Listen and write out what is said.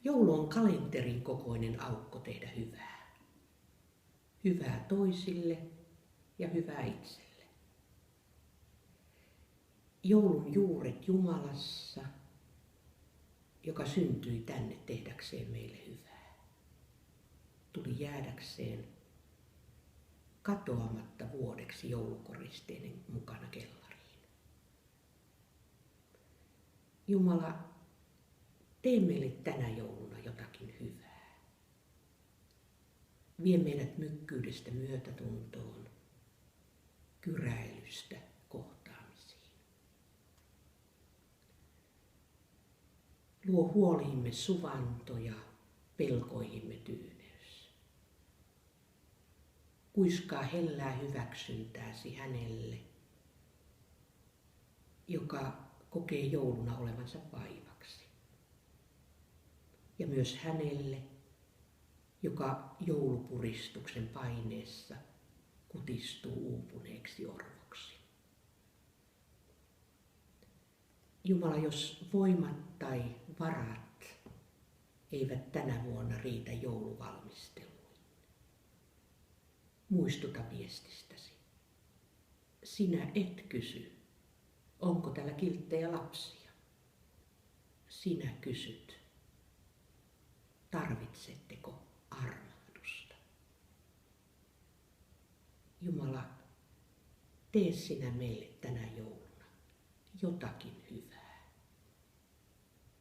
Joulu on kalenterin kokoinen aukko tehdä hyvää. Hyvää toisille ja hyvää itselle. Joulun juuret Jumalassa, joka syntyi tänne tehdäkseen meille hyvää. Tuli jäädäkseen katoamatta vuodeksi joulukoristeiden mukana kellariin. Jumala, tee meille tänä jouluna jotakin hyvää. Vie meidät mykkyydestä myötätuntoon, kyräilystä kohtaamisiin. Luo huoliimme suvanto ja pelkoihimme tyyneys. Kuiskaa hellää hyväksyntääsi hänelle, joka kokee jouluna olevansa vaivaksi. Ja myös hänelle, joka joulupuristuksen paineessa kutistuu uupuneeksi orvoksi. Jumala, jos voimat tai varat eivät tänä vuonna riitä jouluvalmisteluun, muistuta viestistäsi. Sinä et kysy, onko täällä kilttejä lapsia. Sinä kysyt, tarvitsetteko armahdusta. Jumala, tee sinä meille tänä jouluna jotakin hyvää.